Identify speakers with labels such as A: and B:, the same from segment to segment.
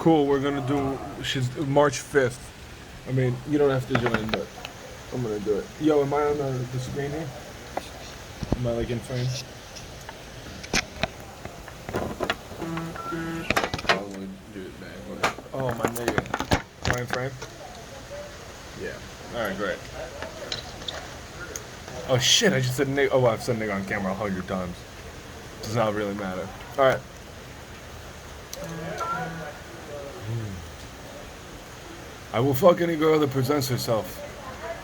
A: Cool, we're gonna do. She's March 5th. I mean, you don't have to join, but I'm gonna do it. Yo, am I on the screen here? Am I like in frame?
B: I would do it back.
A: Oh, my nigga. Am I in frame?
B: Yeah.
A: Alright, great. Oh shit, I just said nigga. Oh, I've said nigga on camera 100 times. Does not really matter. Alright. I will fuck any girl that presents herself.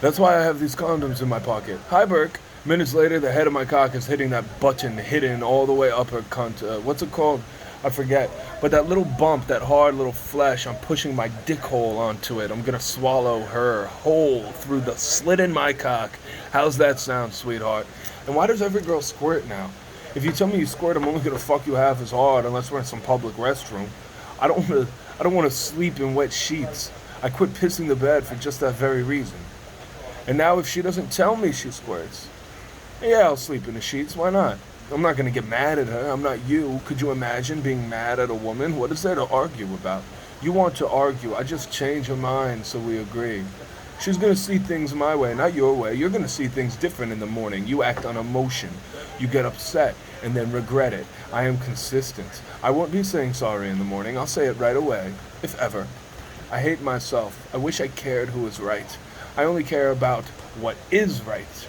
A: That's why I have these condoms in my pocket. Hi, Burke. Minutes later, the head of my cock is hitting that button hidden all the way up her cunt. What's it called? I forget. But that little bump, that hard little flesh, I'm pushing my dick hole onto it. I'm gonna swallow her whole through the slit in my cock. How's that sound, sweetheart? And why does every girl squirt now? If you tell me you squirt, I'm only gonna fuck you half as hard unless we're in some public restroom. I don't wanna sleep in wet sheets. I quit pissing the bed for just that very reason. And now if she doesn't tell me she squirts, yeah, I'll sleep in the sheets. Why not? I'm not going to get mad at her. I'm not you. Could you imagine being mad at a woman? What is there to argue about? You want to argue. I just change her mind so we agree. She's going to see things my way, not your way. You're going to see things different in the morning. You act on emotion. You get upset and then regret it. I am consistent. I won't be saying sorry in the morning. I'll say it right away, if ever. I hate myself. I wish I cared who was right. I only care about what is right.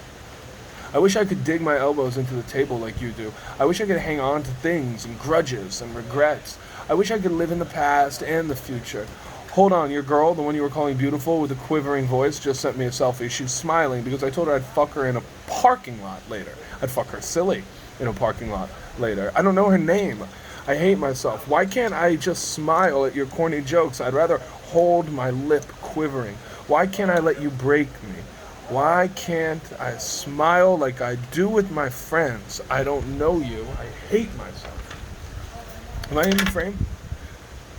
A: I wish I could dig my elbows into the table like you do. I wish I could hang on to things and grudges and regrets. I wish I could live in the past and the future. Hold on, your girl, the one you were calling beautiful with a quivering voice, just sent me a selfie. She's smiling because I told her I'd fuck her in a parking lot later. I'd fuck her silly in a parking lot later. I don't know her name. I hate myself. Why can't I just smile at your corny jokes? I'd rather hold my lip quivering. Why can't I let you break me? Why can't I smile like I do with my friends? I don't know you. I hate myself. Am I in the frame?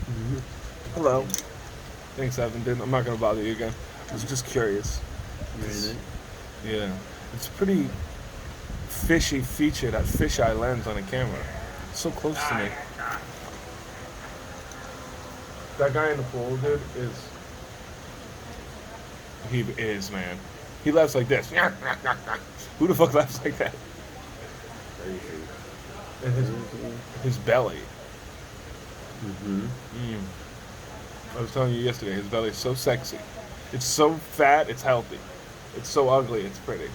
B: Mm-hmm.
A: Hello. Thanks, Evan. I'm not going to bother you again. I was just curious. Yeah. It's pretty fishy feature, that fisheye lens on a camera. It's so close to me. That guy in the pool, dude, is... He is, man. He laughs like this. Who the fuck laughs like that? And his belly.
B: Mm-hmm.
A: I was telling you yesterday, his belly is so sexy. It's so fat, it's healthy. It's so ugly, it's pretty.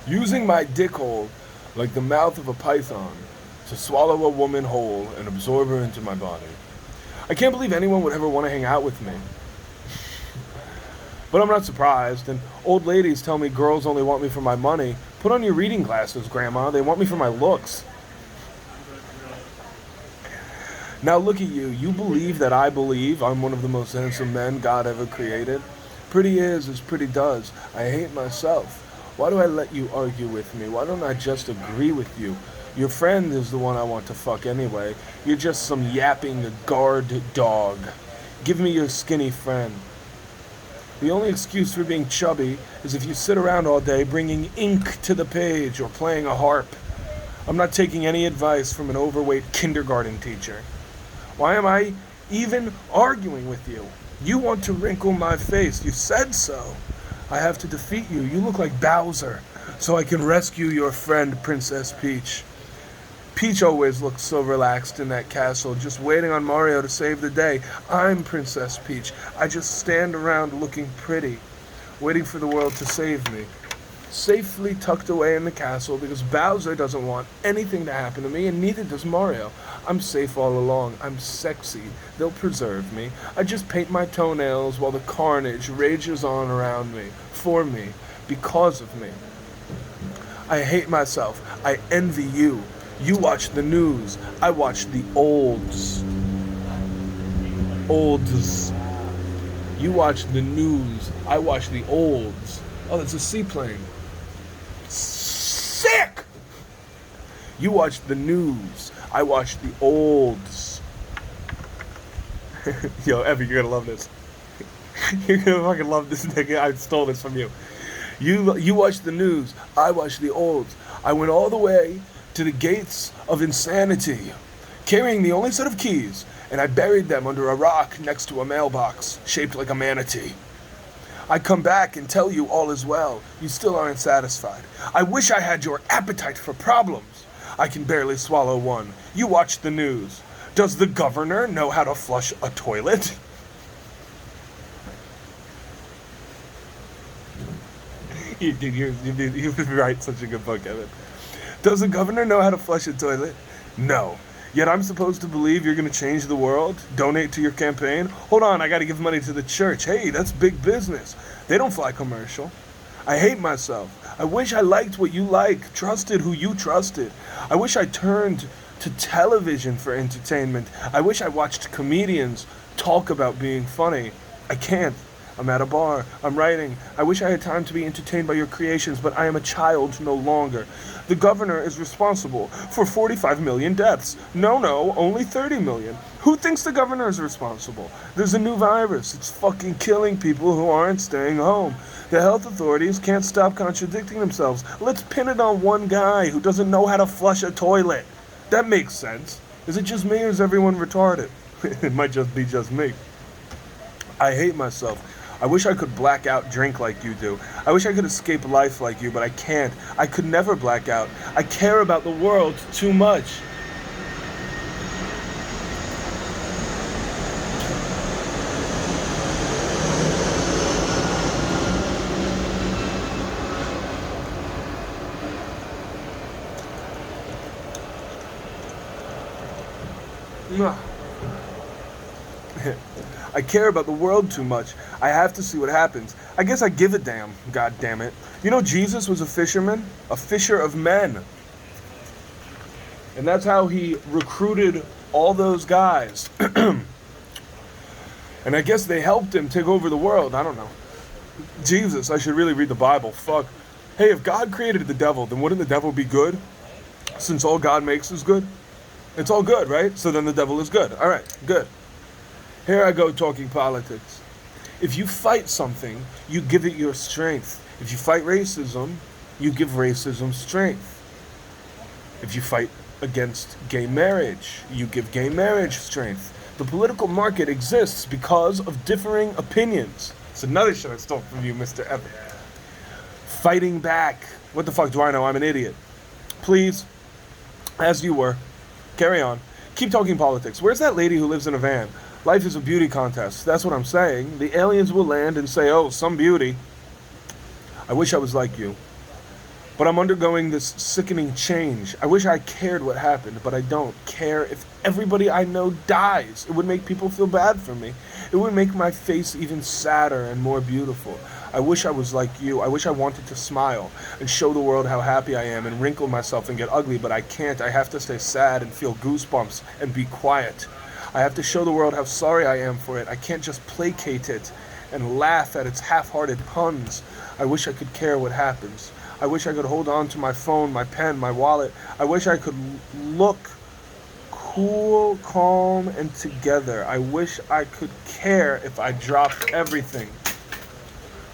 A: Using my dick hole like the mouth of a python to swallow a woman whole and absorb her into my body. I can't believe anyone would ever want to hang out with me. But I'm not surprised, and old ladies tell me girls only want me for my money. Put on your reading glasses, Grandma. They want me for my looks. Now look at you. You believe that I believe I'm one of the most handsome men God ever created? Pretty is as pretty does. I hate myself. Why do I let you argue with me? Why don't I just agree with you? Your friend is the one I want to fuck anyway. You're just some yapping guard dog. Give me your skinny friend. The only excuse for being chubby is if you sit around all day bringing ink to the page or playing a harp. I'm not taking any advice from an overweight kindergarten teacher. Why am I even arguing with you? You want to wrinkle my face. You said so. I have to defeat you. You look like Bowser, so I can rescue your friend, Princess Peach. Peach always looks so relaxed in that castle, just waiting on Mario to save the day. I'm Princess Peach. I just stand around looking pretty, waiting for the world to save me. Safely tucked away in the castle because Bowser doesn't want anything to happen to me, and neither does Mario. I'm safe all along. I'm sexy. They'll preserve me. I just paint my toenails while the carnage rages on around me, for me, because of me. I hate myself. I envy you. You watch the news. I watch the olds. Olds. You watch the news. I watch the olds. Oh, that's a seaplane. Sick! You watch the news. I watch the olds. Yo, Evie, you're gonna love this. You're gonna fucking love this, nigga. I stole this from you. You watch the news. I watch the olds. I went all the way to the gates of insanity, carrying the only set of keys and I buried them under a rock next to a mailbox shaped like a manatee. I come back and tell you all is well. You still aren't satisfied. I wish I had your appetite for problems. I can barely swallow one. You watch the news. Does the governor know how to flush a toilet? You write such a good book, Evan. Does the governor know how to flush a toilet? No. Yet I'm supposed to believe you're going to change the world? Donate to your campaign? Hold on, I got to give money to the church. Hey, that's big business. They don't fly commercial. I hate myself. I wish I liked what you like, trusted who you trusted. I wish I turned to television for entertainment. I wish I watched comedians talk about being funny. I can't. I'm at a bar. I'm writing. I wish I had time to be entertained by your creations, but I am a child no longer. The governor is responsible for 45 million deaths. No, only 30 million. Who thinks the governor is responsible? There's a new virus. It's fucking killing people who aren't staying home. The health authorities can't stop contradicting themselves. Let's pin it on one guy who doesn't know how to flush a toilet. That makes sense. Is it just me or is everyone retarded? It might just be just me. I hate myself. I wish I could black out drink like you do. I wish I could escape life like you, but I can't. I could never black out. I care about the world too much. I care about the world too much. I have to see what happens. I guess I give a damn, god damn it. You know, Jesus was a fisherman, a fisher of men. And that's how he recruited all those guys. And I guess they helped him take over the world. I don't know. Jesus, I should really read the Bible. Fuck. Hey, if God created the devil, then wouldn't the devil be good? Since all God makes is good? It's all good, right? So then the devil is good. All right, good. Here I go talking politics. If you fight something, you give it your strength. If you fight racism, you give racism strength. If you fight against gay marriage, you give gay marriage strength. The political market exists because of differing opinions. It's another shit I stole from you, Mr. Evan. Fighting back. What the fuck do I know? I'm an idiot. Please, as you were, carry on. Keep talking politics. Where's that lady who lives in a van? Life is a beauty contest. That's what I'm saying. The aliens will land and say, oh, some beauty. I wish I was like you. But I'm undergoing this sickening change. I wish I cared what happened, but I don't care if everybody I know dies. It would make people feel bad for me. It would make my face even sadder and more beautiful. I wish I was like you. I wish I wanted to smile and show the world how happy I am and wrinkle myself and get ugly, but I can't. I have to stay sad and feel goosebumps and be quiet. I have to show the world how sorry I am for it. I can't just placate it and laugh at its half-hearted puns. I wish I could care what happens. I wish I could hold on to my phone, my pen, my wallet. I wish I could look cool, calm, and together. I wish I could care if I dropped everything.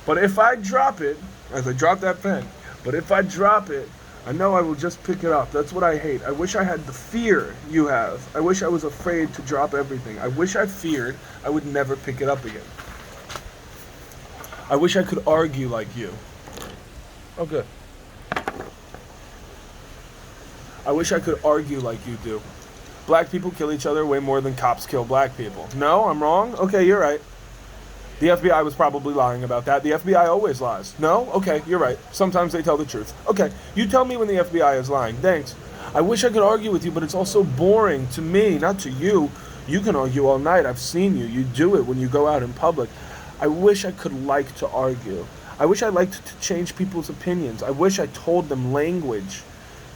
A: But if I drop it, as I drop that pen, but if I drop it, I know I will just pick it up. That's what I hate. I wish I had the fear you have. I wish I was afraid to drop everything. I wish I feared I would never pick it up again. I wish I could argue like you. Oh, good. I wish I could argue like you do. Black people kill each other way more than cops kill black people. No, I'm wrong? Okay, you're right. The FBI was probably lying about that. The FBI always lies. No? Okay, you're right. Sometimes they tell the truth. Okay, you tell me when the FBI is lying. Thanks. I wish I could argue with you, but it's all so boring to me, not to you. You can argue all night. I've seen you. You do it when you go out in public. I wish I could like to argue. I wish I liked to change people's opinions. I wish I told them language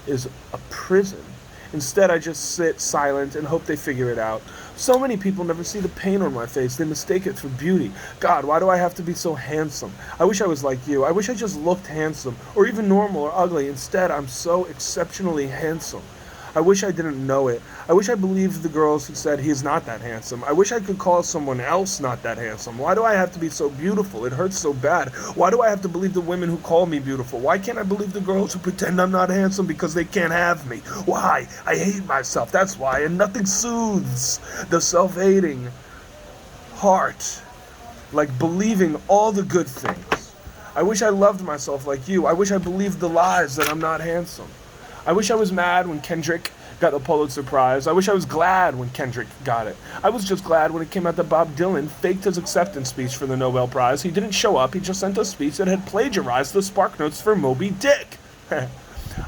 A: is a prison. Instead, I just sit silent and hope they figure it out. So many people never see the pain on my face. They mistake it for beauty. God, why do I have to be so handsome? I wish I was like you. I wish I just looked handsome, or even normal or ugly. Instead, I'm so exceptionally handsome. I wish I didn't know it. I wish I believed the girls who said he's not that handsome. I wish I could call someone else not that handsome. Why do I have to be so beautiful? It hurts so bad. Why do I have to believe the women who call me beautiful? Why can't I believe the girls who pretend I'm not handsome because they can't have me? Why? I hate myself. That's why. And nothing soothes the self-hating heart like believing all the good things. I wish I loved myself like you. I wish I believed the lies that I'm not handsome. I wish I was mad when Kendrick got the Pulitzer Prize. I wish I was glad when Kendrick got it. I was just glad when it came out that Bob Dylan faked his acceptance speech for the Nobel Prize. He didn't show up. He just sent a speech that had plagiarized the spark notes for Moby Dick.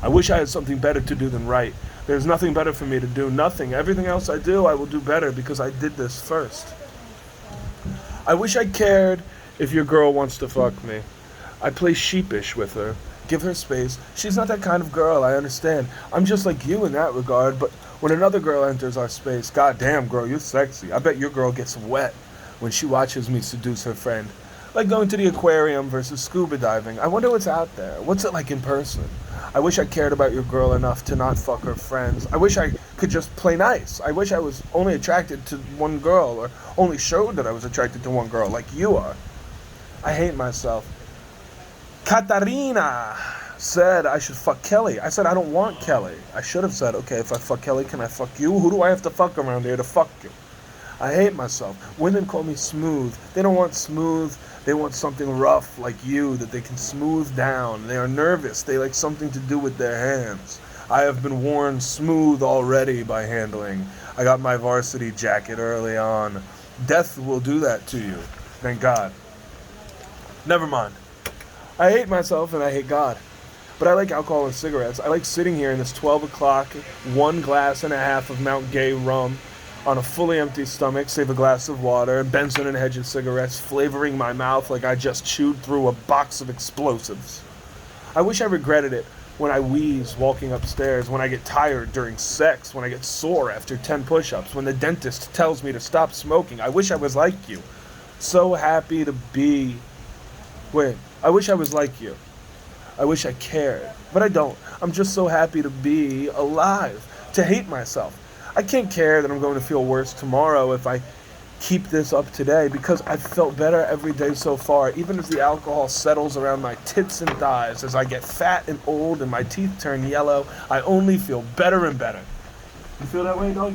A: I wish I had something better to do than write. There's nothing better for me to do. Nothing. Everything else I do, I will do better because I did this first. I wish I cared if your girl wants to fuck me. I play sheepish with her. Give her space. She's not that kind of girl, I understand. I'm just like you in that regard, but when another girl enters our space, goddamn girl, you're sexy. I bet your girl gets wet when she watches me seduce her friend. Like going to the aquarium versus scuba diving. I wonder what's out there. What's it like in person? I wish I cared about your girl enough to not fuck her friends. I wish I could just play nice. I wish I was only attracted to one girl, or only showed that I was attracted to one girl, like you are. I hate myself. Katarina said I should fuck Kelly. I said I don't want Kelly. I should have said, okay, if I fuck Kelly, can I fuck you? Who do I have to fuck around here to fuck you? I hate myself. Women call me smooth. They don't want smooth. They want something rough like you that they can smooth down. They are nervous. They like something to do with their hands. I have been worn smooth already by handling. I got my varsity jacket early on. Death will do that to you. Thank God. Never mind. I hate myself and I hate God. But I like alcohol and cigarettes. I like sitting here in this 12 o'clock, 1 glass and a half of Mount Gay rum on a fully empty stomach, save a glass of water, and Benson and Hedges cigarettes flavoring my mouth like I just chewed through a box of explosives. I wish I regretted it when I wheeze walking upstairs, when I get tired during sex, when I get sore after 10 push-ups, when the dentist tells me to stop smoking. I wish I was like you. So happy to be... Wait, I wish I was like you. I wish I cared, but I don't. I'm just so happy to be alive, to hate myself. I can't care that I'm going to feel worse tomorrow if I keep this up today, because I've felt better every day so far, even as the alcohol settles around my tits and thighs. As I get fat and old and my teeth turn yellow, I only feel better and better. You feel that way, dog?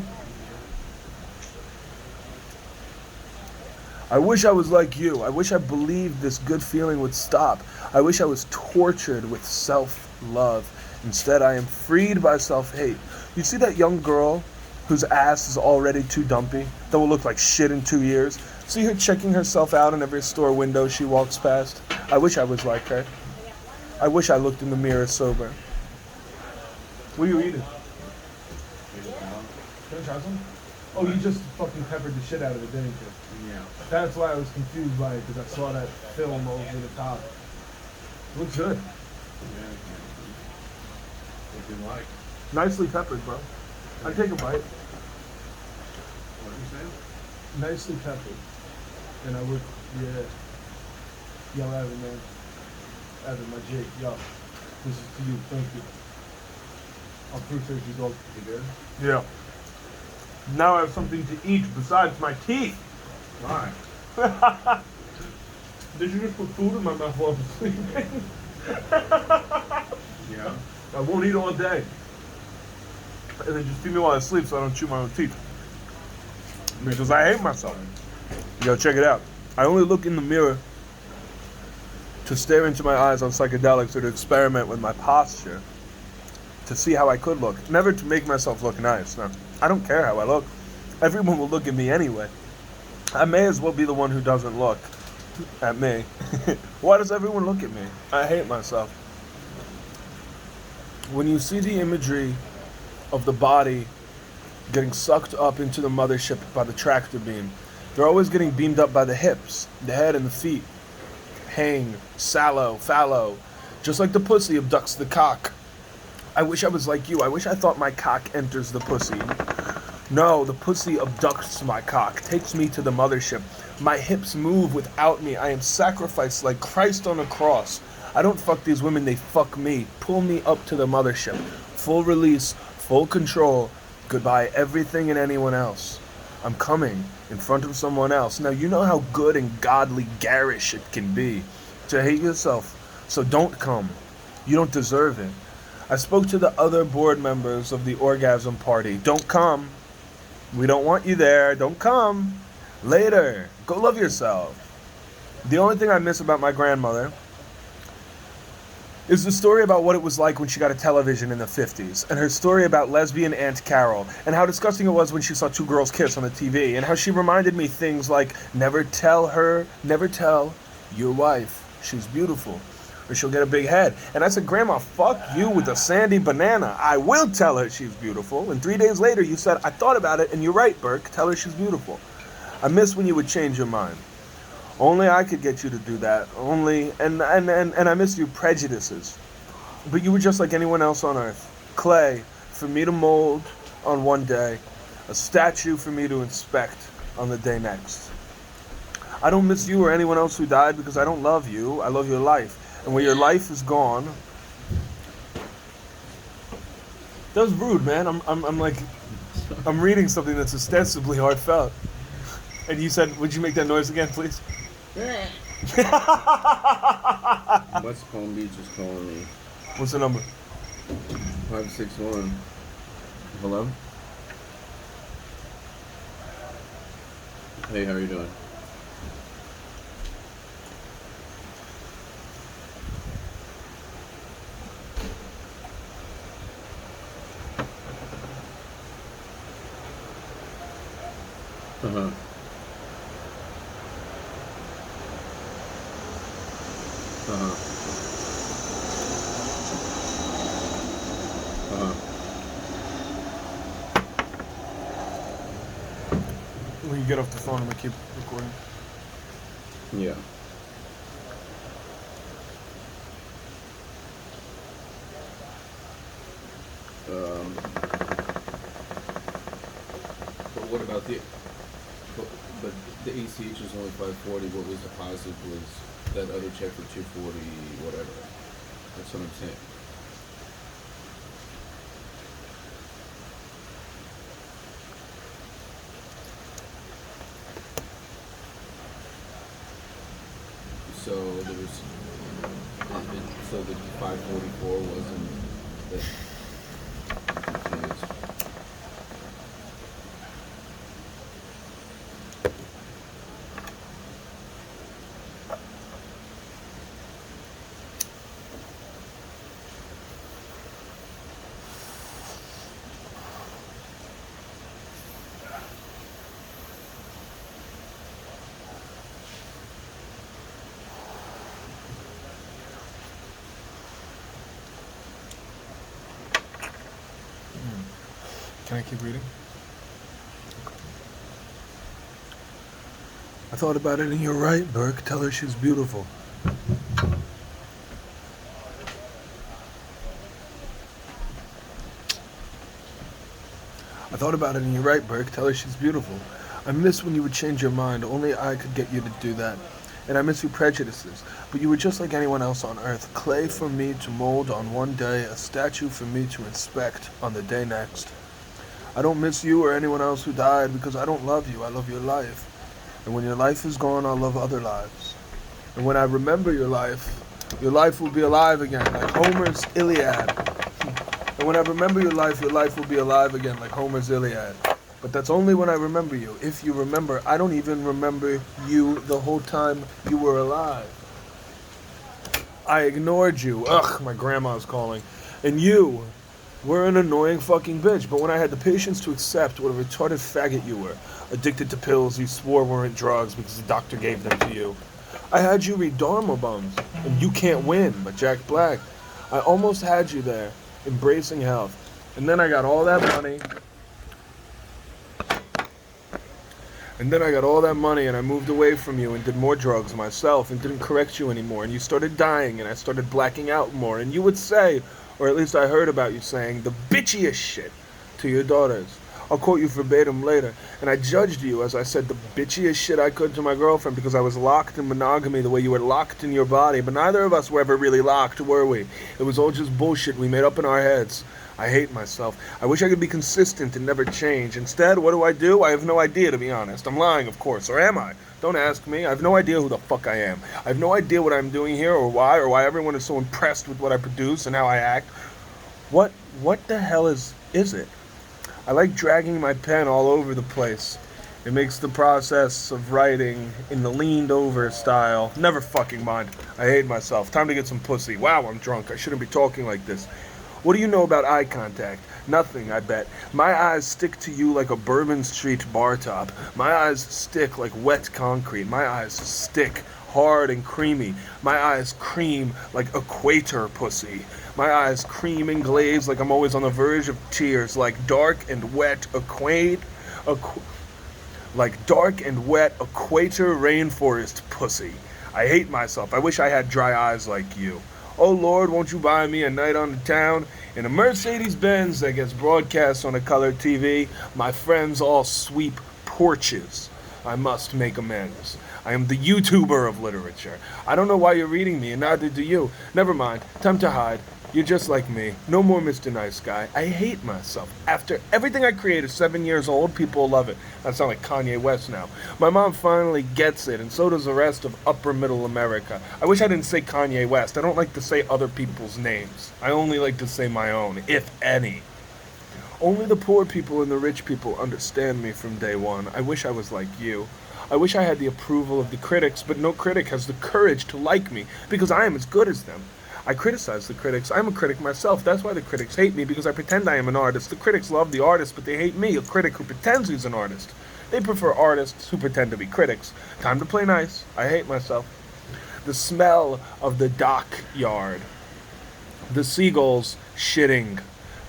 A: I wish I was like you. I wish I believed this good feeling would stop. I wish I was tortured with self-love. Instead, I am freed by self-hate. You see that young girl whose ass is already too dumpy, that will look like shit in 2 years? See her checking herself out in every store window she walks past? I wish I was like her. I wish I looked in the mirror sober. What are you eating? Can I try some? Oh, you just fucking peppered the shit out of it, didn't you?
B: Yeah.
A: That's why I was confused by it, because I saw that film over the top. Looks good.
B: Yeah. What do you like?
A: Nicely peppered, bro. I'd take a bite.
B: What are you saying?
A: Nicely peppered. And I would, yeah. Yo, Evan, man. Evan, my Jake, yo. This is to you, thank you. I appreciate you, dog.
B: You good?
A: Yeah. Now I have something to eat besides my teeth.
B: Why?
A: Did you just put food in my mouth while I'm sleeping?
B: Yeah.
A: I won't eat all day. And then just feed me while I sleep so I don't chew my own teeth. Because I hate myself. Yo, check it out. I only look in the mirror to stare into my eyes on psychedelics or to experiment with my posture to see how I could look. Never to make myself look nice. No, I don't care how I look. Everyone will look at me anyway. I may as well be the one who doesn't look at me. Why does everyone look at me? I hate myself. When you see the imagery of the body getting sucked up into the mothership by the tractor beam, they're always getting beamed up by the hips, the head, and the feet. Hang, sallow, fallow, just like the pussy abducts the cock. I wish I was like you. I wish I thought my cock enters the pussy. No, the pussy abducts my cock, takes me to the mothership. My hips move without me. I am sacrificed like Christ on a cross. I don't fuck these women, they fuck me. Pull me up to the mothership. Full release, full control. Goodbye everything and anyone else. I'm coming in front of someone else. Now you know how good and godly garish it can be to hate yourself. So don't come. You don't deserve it. I spoke to the other board members of the orgasm party. Don't come. We don't want you there. Don't come. Later. Go love yourself. The only thing I miss about my grandmother is the story about what it was like when she got a television in the 50s, and her story about lesbian Aunt Carol, and how disgusting it was when she saw two girls kiss on the TV, and how she reminded me things like, never tell your wife she's beautiful, or she'll get a big head. And I said, Grandma, fuck you with a sandy banana. I will tell her she's beautiful. And 3 days later you said, I thought about it, and you're right, Burke, tell her she's beautiful. I miss when you would change your mind. Only I could get you to do that. And I miss your prejudices. But you were just like anyone else on earth. Clay for me to mold on one day. A statue for me to inspect on the day next. I don't miss you or anyone else who died because I don't love you. I love your life. And when your life is gone... That was rude, man. I'm reading something that's ostensibly heartfelt. And you said, would you make that noise again, please?
B: West Palm Beach is calling me.
A: What's the number?
B: 561. Hello? Hey, how are you doing? Uh-huh. Uh-huh. Uh-huh.
A: When you get off the phone, I'm gonna keep recording.
B: Yeah. But what about but the ACH is only 540. What was the positive was that other check for 240, whatever. That's what I'm saying. So there was, so the 544 wasn't that.
A: Can I keep reading? I thought about it and you're right, Burke. Tell her she's beautiful. I thought about it and you're right, Burke. Tell her she's beautiful. I miss when you would change your mind. Only I could get you to do that. And I miss your prejudices. But you were just like anyone else on earth. Clay for me to mold on one day. A statue for me to inspect on the day next. I don't miss you or anyone else who died because I don't love you. I love your life. And when your life is gone, I'll love other lives. And when I remember your life will be alive again, like Homer's Iliad. And when I remember your life will be alive again, like Homer's Iliad. But that's only when I remember you. If you remember, I don't even remember you the whole time you were alive. I ignored you. Ugh, my grandma's calling. And you were an annoying fucking bitch. But when I had the patience to accept what a retarded faggot you were, addicted to pills you swore weren't drugs because the doctor gave them to you, I had you read Dharma Bums and You Can't Win by Jack Black. I almost had you there, embracing health. And then I got all that money. And I moved away from you and did more drugs myself and didn't correct you anymore. And you started dying and I started blacking out more. And you would say, or at least I heard about you saying, the bitchiest shit to your daughters. I'll quote you verbatim later. And I judged you as I said the bitchiest shit I could to my girlfriend because I was locked in monogamy the way you were locked in your body. But neither of us were ever really locked, were we? It was all just bullshit we made up in our heads. I hate myself. I wish I could be consistent and never change. Instead, what do? I have no idea, to be honest. I'm lying, of course. Or am I? Don't ask me. I have no idea who the fuck I am. I have no idea what I'm doing here or why everyone is so impressed with what I produce and how I act. What the hell is it? I like dragging my pen all over the place. It makes the process of writing in the leaned over style. Never fucking mind. I hate myself. Time to get some pussy. Wow, I'm drunk. I shouldn't be talking like this. What do you know about eye contact? Nothing, I bet. My eyes stick to you like a Bourbon Street bar top. My eyes stick like wet concrete. My eyes stick hard and creamy. My eyes cream like equator pussy. My eyes cream and glaze like I'm always on the verge of tears. Like dark and wet equator rainforest pussy. I hate myself. I wish I had dry eyes like you. Oh Lord, won't you buy me a night on the town in a Mercedes-Benz that gets broadcast on a color TV? My friends all sweep porches. I must make amends. I am the YouTuber of literature. I don't know why you're reading me, and neither do you. Never mind. Time to hide. You're just like me. No more Mr. Nice Guy. I hate myself. After everything I created 7 years old, people love it. I sound like Kanye West now. My mom finally gets it, and so does the rest of upper middle America. I wish I didn't say Kanye West. I don't like to say other people's names. I only like to say my own, if any. Only the poor people and the rich people understand me from day one. I wish I was like you. I wish I had the approval of the critics, but no critic has the courage to like me, because I am as good as them. I criticize the critics. I'm a critic myself. That's why the critics hate me, because I pretend I am an artist. The critics love the artist, but they hate me, a critic who pretends he's an artist. They prefer artists who pretend to be critics. Time to play nice. I hate myself. The smell of the dockyard. The seagulls shitting.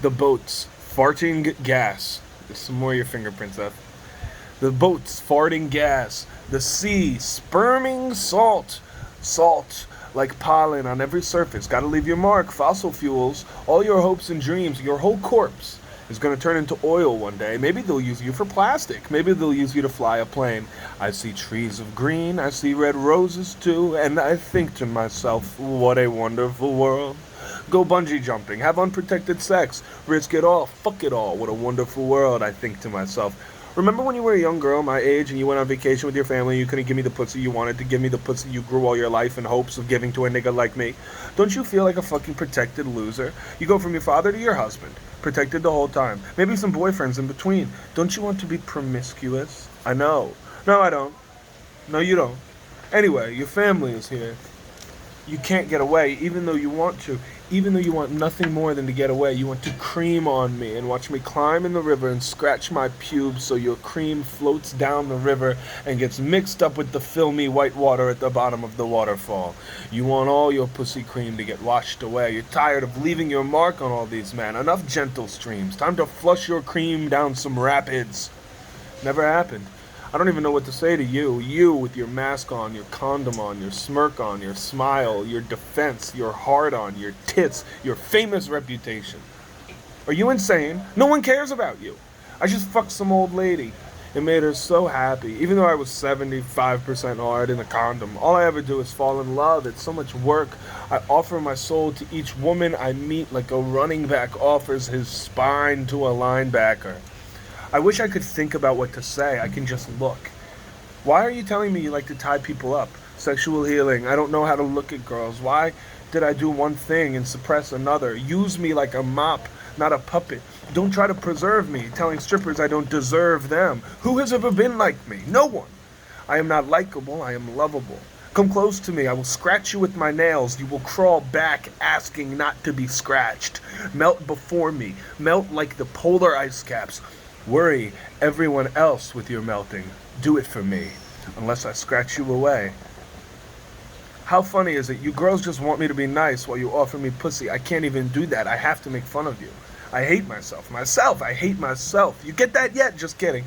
A: The boats farting gas. There's some more of your fingerprints up. The boats farting gas. The sea sperming salt. Salt like pollen on every surface. Gotta leave your mark. Fossil fuels, all your hopes and dreams, your whole corpse is gonna turn into oil one day. Maybe they'll use you for plastic. Maybe they'll use you to fly a plane. I see trees of green, I see red roses too, and I think to myself, what a wonderful world. Go bungee jumping, have unprotected sex, risk it all, fuck it all. What a wonderful world, I think to myself. Remember when you were a young girl my age and you went on vacation with your family and you couldn't give me the pussy you wanted to give me, the pussy you grew all your life in hopes of giving to a nigga like me? Don't you feel like a fucking protected loser? You go from your father to your husband, protected the whole time. Maybe some boyfriends in between. Don't you want to be promiscuous? I know. No, I don't. No, you don't. Anyway, your family is here. You can't get away, even though you want to. Even though you want nothing more than to get away, you want to cream on me and watch me climb in the river and scratch my pubes so your cream floats down the river and gets mixed up with the filmy white water at the bottom of the waterfall. You want all your pussy cream to get washed away. You're tired of leaving your mark on all these men. Enough gentle streams. Time to flush your cream down some rapids. Never happened. I don't even know what to say to you. You with your mask on, your condom on, your smirk on, your smile, your defense, your heart on, your tits, your famous reputation. Are you insane? No one cares about you. I just fucked some old lady. It made her so happy. Even though I was 75% hard in a condom, all I ever do is fall in love. It's so much work. I offer my soul to each woman I meet like a running back offers his spine to a linebacker. I wish I could think about what to say. I can just look. Why are you telling me you like to tie people up? Sexual healing. I don't know how to look at girls. Why did I do one thing and suppress another? Use me like a mop, not a puppet. Don't try to preserve me, telling strippers I don't deserve them. Who has ever been like me? No one. I am not likable. I am lovable. Come close to me. I will scratch you with my nails. You will crawl back, asking not to be scratched. Melt before me. Melt like the polar ice caps. Worry everyone else with your melting. Do it for me, unless I scratch you away. How funny is it? You girls just want me to be nice while you offer me pussy. I can't even do that. I have to make fun of you. I hate myself. I hate myself. You get that yet? Just kidding.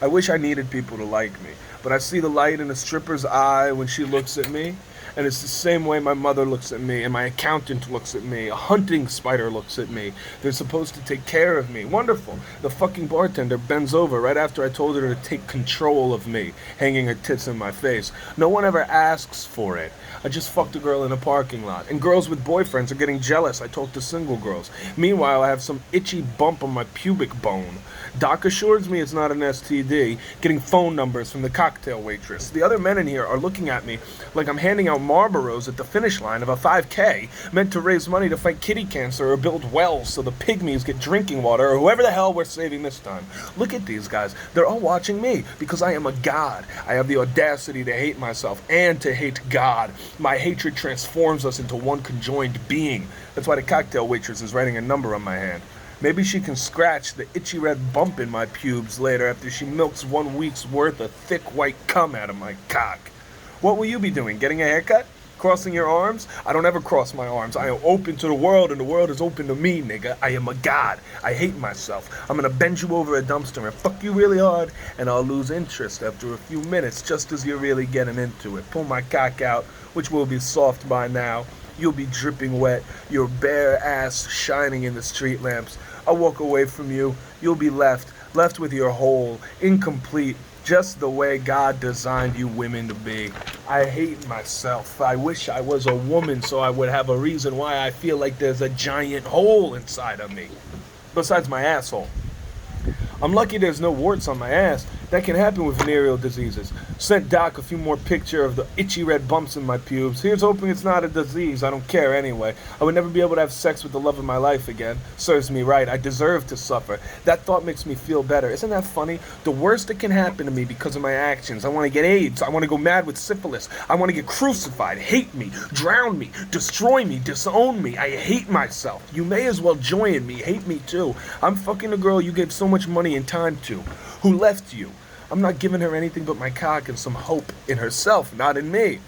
A: I wish I needed people to like me, but I see the light in a stripper's eye when she looks at me, And it's the same way my mother looks at me, and my accountant looks at me, a hunting spider looks at me. They're supposed to take care of me. Wonderful. The fucking bartender bends over right after I told her to take control of me, hanging her tits in my face. No one ever asks for it. I just fucked a girl in a parking lot. And girls with boyfriends are getting jealous. I talk to single girls. Meanwhile, I have some itchy bump on my pubic bone. Doc assures me it's not an STD, getting phone numbers from the cocktail waitress. The other men in here are looking at me like I'm handing out Marlboros at the finish line of a 5K, meant to raise money to fight kitty cancer or build wells so the pygmies get drinking water, or whoever the hell we're saving this time. Look at these guys. They're all watching me because I am a god. I have the audacity to hate myself and to hate God. My hatred transforms us into one conjoined being. That's why the cocktail waitress is writing a number on my hand. Maybe she can scratch the itchy red bump in my pubes later after she milks 1 week's worth of thick white cum out of my cock. What will you be doing? Getting a haircut? Crossing your arms? I don't ever cross my arms. I am open to the world, and the world is open to me, nigga. I am a god. I hate myself. I'm gonna bend you over a dumpster and fuck you really hard, and I'll lose interest after a few minutes just as you're really getting into it. Pull my cock out, which will be soft by now. You'll be dripping wet, your bare ass shining in the street lamps. I'll walk away from you. You'll be left with your hole, incomplete, just the way God designed you women to be. I hate myself. I wish I was a woman so I would have a reason why I feel like there's a giant hole inside of me. Besides my asshole. I'm lucky there's no warts on my ass. That can happen with venereal diseases. Sent Doc a few more picture of the itchy red bumps in my pubes. Here's hoping it's not a disease. I don't care anyway. I would never be able to have sex with the love of my life again. Serves me right. I deserve to suffer. That thought makes me feel better. Isn't that funny? The worst that can happen to me because of my actions. I want to get AIDS. I want to go mad with syphilis. I want to get crucified. Hate me. Drown me. Destroy me. Disown me. I hate myself. You may as well join me. Hate me too. I'm fucking a girl you gave so much money and time to. Who left you. I'm not giving her anything but my cock and some hope in herself, not in me.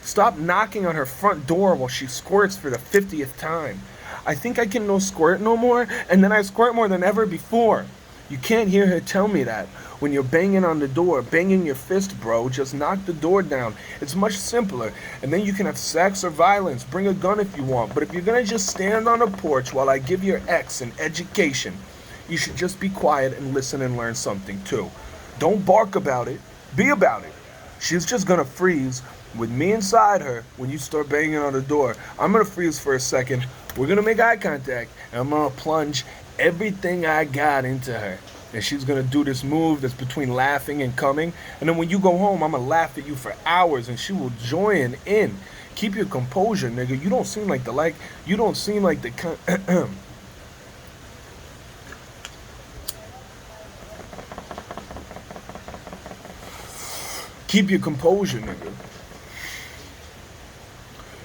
A: Stop knocking on her front door while she squirts for the 50th time. I think I can no squirt no more, and then I squirt more than ever before. You can't hear her tell me that. When you're banging on the door, banging your fist, bro, just knock the door down. It's much simpler, and then you can have sex or violence. Bring a gun if you want, but if you're gonna just stand on a porch while I give your ex an education, you should just be quiet and listen and learn something too. Don't bark about it. Be about it. She's just gonna freeze with me inside her when you start banging on the door. I'm gonna freeze for a second. We're gonna make eye contact, and I'm gonna plunge everything I got into her. And she's gonna do this move that's between laughing and coming. And then when you go home, I'm gonna laugh at you for hours, and she will join in. Keep your composure, nigga. You don't seem like the kind. Keep your composure, nigga.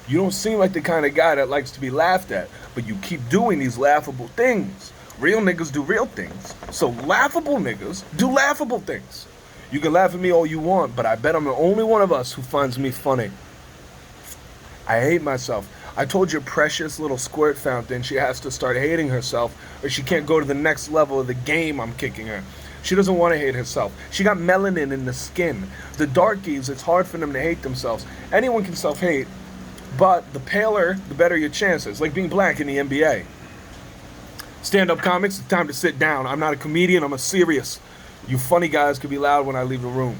A: You don't seem like the kind of guy that likes to be laughed at, but you keep doing these laughable things. Real niggas do real things. So laughable niggas do laughable things. You can laugh at me all you want, but I bet I'm the only one of us who finds me funny. I hate myself. I told your precious little squirt fountain she has to start hating herself or she can't go to the next level of the game I'm kicking her. She doesn't want to hate herself. She got melanin in the skin. The darkies, it's hard for them to hate themselves. Anyone can self-hate, but the paler, the better your chances, like being black in the NBA. Stand-up comics, it's time to sit down. I'm not a comedian, I'm a serious. You funny guys can be loud when I leave the room.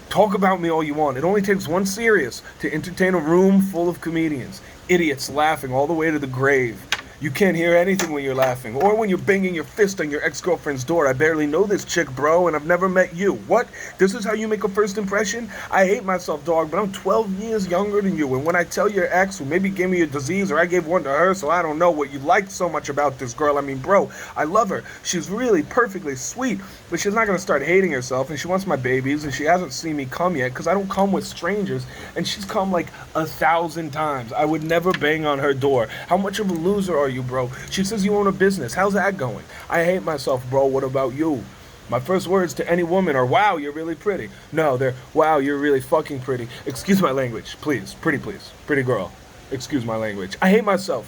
A: Talk about me all you want. It only takes one serious to entertain a room full of comedians. Idiots laughing all the way to the grave. You can't hear anything when you're laughing, or when you're banging your fist on your ex-girlfriend's door. I barely know this chick, bro, and I've never met you. What? This is how you make a first impression? I hate myself, dog, but I'm 12 years younger than you, and when I tell your ex, who maybe gave me a disease, or I gave one to her, so I don't know what you like so much about this girl. I mean, bro, I love her. She's really perfectly sweet, but she's not going to start hating herself, and she wants my babies, and she hasn't seen me come yet, because I don't come with strangers, and she's come like 1,000 times. I would never bang on her door. How much of a loser are you, bro? She says you own a business. How's that going? I hate myself, bro. What about you? My first words to any woman are, wow, you're really pretty. No, they're, wow, you're really fucking pretty. Excuse my language, please. Pretty, please. Pretty girl. Excuse my language. I hate myself.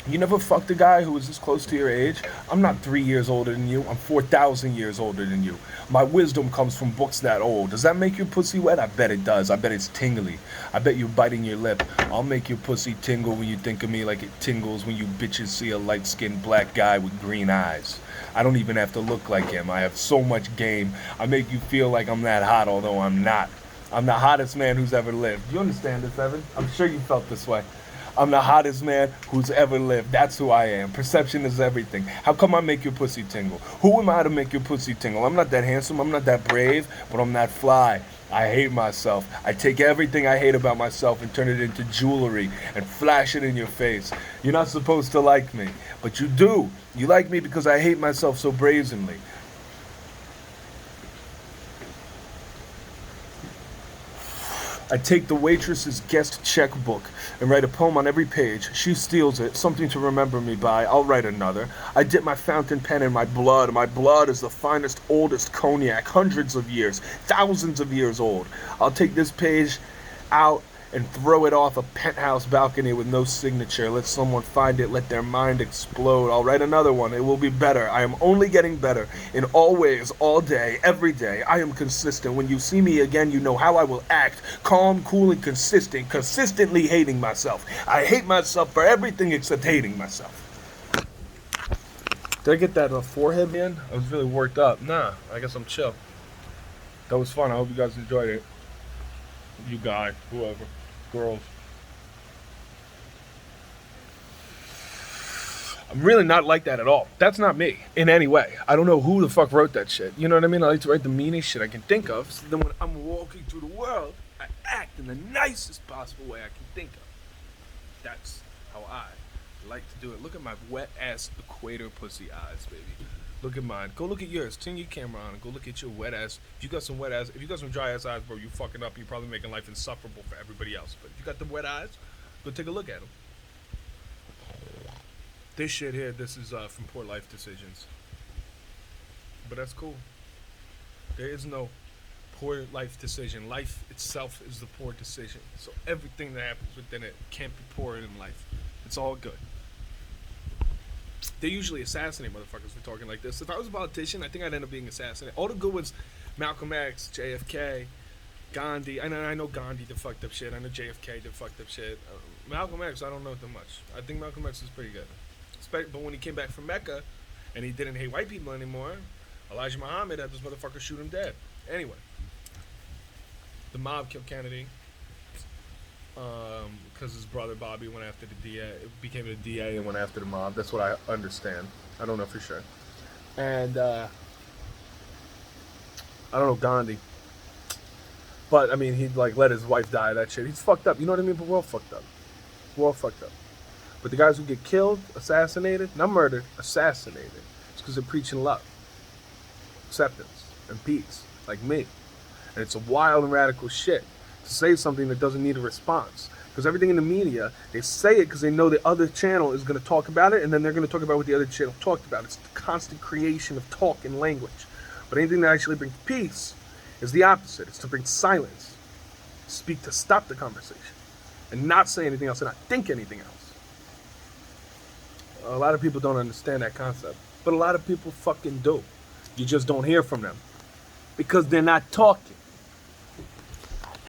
A: You never fucked a guy who was this close to your age? I'm not 3 years older than you. I'm 4,000 years older than you. My wisdom comes from books that old. Does that make your pussy wet? I bet it does. I bet it's tingly. I bet you're biting your lip. I'll make your pussy tingle when you think of me like it tingles when you bitches see a light-skinned black guy with green eyes. I don't even have to look like him. I have so much game. I make you feel like I'm that hot, although I'm not. I'm the hottest man who's ever lived. You understand this, Evan? I'm sure you felt this way. I'm the hottest man who's ever lived. That's who I am. Perception is everything. How come I make your pussy tingle? Who am I to make your pussy tingle? I'm not that handsome. I'm not that brave, but I'm that fly. I hate myself. I take everything I hate about myself and turn it into jewelry and flash it in your face. You're not supposed to like me, but you do. You like me because I hate myself so brazenly. I take the waitress's guest checkbook and write a poem on every page. She steals it, something to remember me by. I'll write another. I dip my fountain pen in my blood. My blood is the finest, oldest cognac, hundreds of years, thousands of years old. I'll take this page out and throw it off a penthouse balcony with no signature. Let someone find it, let their mind explode. I'll write another one. It will be better. I am only getting better in all ways, all day, every day. I am consistent. When you see me again, you know how I will act. Calm, cool, and consistent. Consistently hating myself. I hate myself for everything except hating myself. Did I get that forehead, man? I was really worked up. Nah, I guess I'm chill. That was fun. I hope you guys enjoyed it. You guy, whoever. Girls. I'm really not like that at all. That's not me in any way. I don't know who the fuck wrote that shit. You know what I mean? I like to write the meanest shit I can think of. So then when I'm walking through the world, I act in the nicest possible way I can think of. That's how I like to do it. Look at my wet ass equator pussy eyes, baby. Look at mine. Go look at yours. Turn your camera on and go look at your wet ass. If you got some wet ass, if you got some dry ass eyes, bro, you fucking up. You're probably making life insufferable for everybody else. But if you got the wet eyes, go take a look at them. This shit here, this is from Poor Life Decisions. But that's cool. There is no poor life decision. Life itself is the poor decision. So everything that happens within it can't be poor in life. It's all good. They usually assassinate motherfuckers for talking like this. If I was a politician, I think I'd end up being assassinated. All the good ones, Malcolm X, JFK, Gandhi. I know Gandhi did fucked up shit. I know JFK did fucked up shit. Malcolm X, I don't know that much. I think Malcolm X is pretty good. But when he came back from Mecca and he didn't hate white people anymore, Elijah Muhammad had this motherfucker shoot him dead. Anyway, the mob killed Kennedy. Because his brother Bobby went after the DA, became a DA and went after the mob. That's what I understand. I don't know for sure. And I don't know Gandhi, but I mean he like let his wife die. That shit. He's fucked up. You know what I mean? But we're all fucked up. We're all fucked up. But the guys who get killed, assassinated, not murdered, assassinated, it's because they're preaching love, acceptance, and peace, like me. And it's a wild and radical shit to say something that doesn't need a response. Because everything in the media, they say it because they know the other channel is going to talk about it, and then they're going to talk about what the other channel talked about. It's the constant creation of talk and language. But anything that actually brings peace is the opposite. It's to bring silence. Speak to stop the conversation. And not say anything else and not think anything else. A lot of people don't understand that concept. But a lot of people fucking do. You just don't hear from them. Because they're not talking.